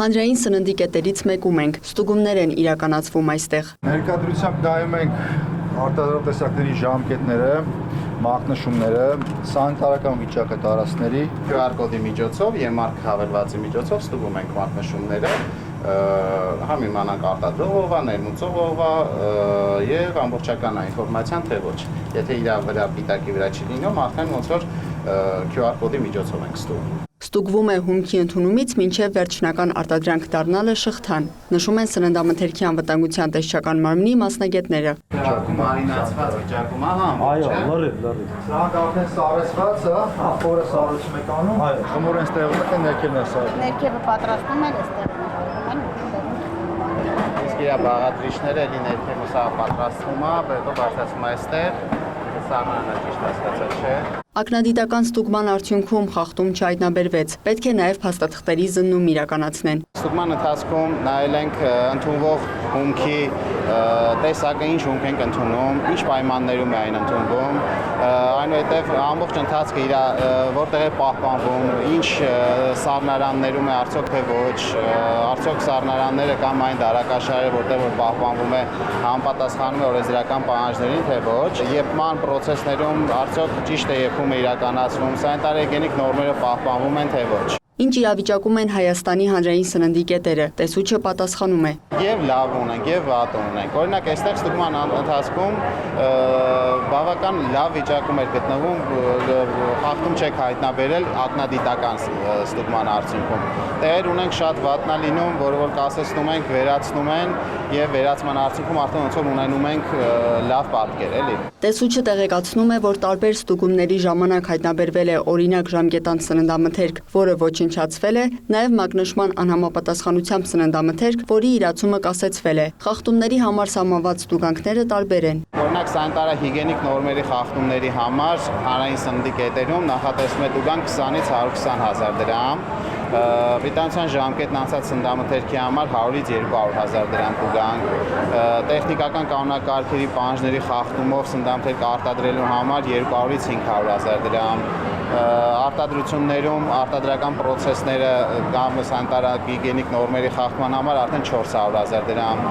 Հանրային սննդի կետերից մեկում ենք, ստուգումներ են իրականացվում այստեղ։ Ներկայությամբ նայում ենք արտադրատեսակների ժամկետները, մակնշումները, սանիտարական վիճակը տարածքների, QR կոդի միջոցով եւ մարկ հավելվածի միջոցով ստուգում ենք մակնշումները, համ իմանանք արտադրող ով է, ներմուծող ով է եւ ամբողջական ինֆորմացիան թե ոչ։ Եթե իր վրա պիտակի վրա չի լինում, արդեն ոնց որ QR կոդի միջոցով ենք ստուգում։ Ստուգվում է հումքի ընդունումից մինչև վերջնական արտադրանք դառնալը շղթան, նշում են սննդամթերքի անվտանգության տեսչական մարմնի մասնագետները։ Մարինացված վիճակում է, հա։ Այո, լրիվ։ Սրանք արդեն սառեցված է, փորը սառեցում եք անում, խմորեն ստեղում եք, ներքևն է սառում։ Ներքևը պատրաստում են, այստեղ Իսկ իր բաղադրիչները էլի ներքևը սա պատրաստվում է, հետո բարձրացում է այստեղ, սառնանը ճիշտ հասկացած չէ։ Ակնադիտական ստուգման արդյունքում խախտում չհայտնաբերվեց, պետք է նաև փաստաթղթերի զննում իրականացնեն։ Ստուգման ընթացքում նայել ենք ընդունվող հումքի տեսակը, ինչ հումք ենք ընդունում, ինչ պայմաններում է այն ընդունվում, այնուհետև ամբողջ ընթացքը իր որտեղ է պահպանվում, ինչ սառնարաններում է, արդյոք թե ոչ, արդյոք սառնարանները կամ այն դարակաշարերը, որտեղ որ պահպանվում է, համապատասխանում է օրենսդրական պահանջներին, թե ոչ, եփման պրոցեսներում արդյոք ճիշտ է եփումը իրականացվում, սանիտարագենիկ նորմերը պահպանվում են, թե ոչ։ Ինչ իրավիճակում են Հայաստանի հանրային սննդի կետերը, տեսուչը պատասխանում է։ Եվ լավ ունենք, եւ վատ ունենք։ Օրինակ, այստեղ ստուգման ընթացքում բավական լավ վիճակում էր գտնվում, խախտում չեք հայտնաբերել ակնադիտական ստուգման արդյունքում։ Տեղեր ունենք շատ վատնա լինում, որը որ կասեցնում ենք, վերացնում են եւ վերացման արդյունքում արդեն ոնց որ ունենում ենք լավ պատկեր, էլի։ Տեսուչը տեղեկացնում է, որ տարբեր ստուգումների ժամանակ հայտնաբերվել է օրինակ ժամկետանց սննդամթերք, որը ոչնչացվել է, նաև մակնշման անհամապատասխանությամբ սննդամթերք, որի իրացումը կասեցվել է։ Խախտումների համար սահմանված ստուգանքները տարբեր են։ Օրինակ սանիտարահիգիենիկ նորմերի խախտումների համար հանրային սննդի կետերում նախատեսվում է տուգանք 20-ից 120 հազար դրամ։ Վիտանության ժամկետն անցած սննդամթերքի համար 100-ից 200 հազար դրամ տուգանք, տեխնիկական կանոնակարգերի պահանջների խախտումով սննդամթերք արտադրելու համար 200-ից 500 հազար դրամ, արտադրություններում արտադրական պրոցեսները կամ սանիտարահիգիենիկ նորմերի խախտման համար արդեն 400 հազար դրամ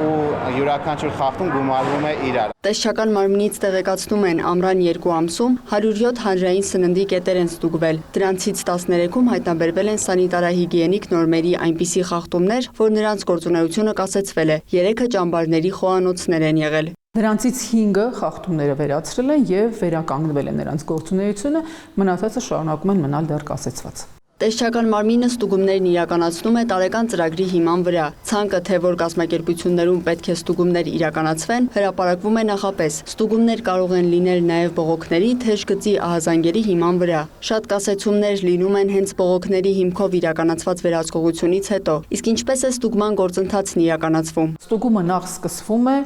ու յուրաքանչյուր խախտում գումարվում է իրար։ Տեսչական մարմնից տեղեկացնում են ամռան 2 ամսում 107 հանրային սննդի կետեր են ստուգվել, դրանցից 13-ում հայտնաբերվել են սանիտարահիգիենիկ նորմերի այնպիսի խախտումներ, որ նրանց գործունեությունը կասեցվել է, 3-ը ճամբարների խոհանոցներ են եղել։ Նրանցից 5-ը խախտումները վերացրել են եւ վերականգնվել է նրանց գործունեությունը, մնացածը շարունակում են մնալ դեռ կասեցված։ Տեսչական մարմինը ստուգումներն իրականացնում է տարեկան ծրագրի հիման վրա։ Ցանկը թե որ կազմակերպություններում պետք է ստուգումներ իրականացվեն, հրապարակվում է նախապես։ Ստուգումներ կարող են լինել նաև բողոքների, թեժ գծի ահազանգերի հիման վրա։ Շատ կասեցումներ լինում են հենց բողոքների հիմքով իրականացված վերահսկողությունից հետո։ Իսկ ինչպես է ստուգման գործընթացն իրականացվում։ Ստուգումը նախ սկսվում է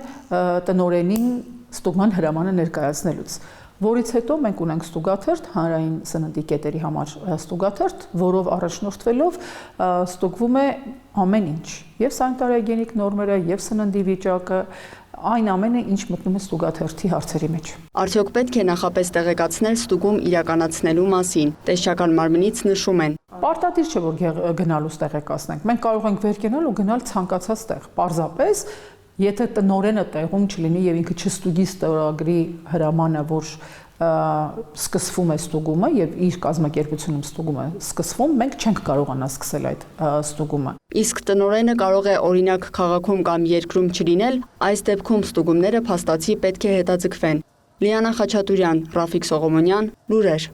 տնօրենին ստուգման հրամանը ներկայացնելուց, որից հետո մենք ունենք ստուգաթերթ, հանրային սննդի կետերի համար ստուգաթերթ, որով առաջնորդվելով ստուգվում է ամեն ինչ, եւ սանիտարահիգիենիկ նորմերը, եւ սննդի վիճակը, այն ամենը, ինչ մտնում է ստուգաթերթի հարցերի մեջ։ Արդյոք պետք է նախապես տեղեկացնել ստուգում իրականացնելու մասին։ Տեսչական մարմնից նշում են։ Պարտադիր չէ, որ գնալուց տեղեկացնենք։ Մենք կարող ենք վեր կենալ ու գնալ ցանկացած տեղ։ Պարզապես եթե տնօրենը տեղում չլինի եւ ինքը չստուգի ստորագրի հրամանը, որ սկսվում է ստուգումը եւ իր կազմակերպությունում ստուգումը սկսվում, մենք չենք կարողանա սկսել այդ ստուգումը։ Իսկ տնօրենը կարող է օրինակ քաղաքում կամ երկրում չլինել, այս դեպքում ստուգումները փաստացի պետք է հետաձգվեն։ Լիանա Խաչատուրյան, Ռաֆիկ Սողոմոնյան, լուրեր։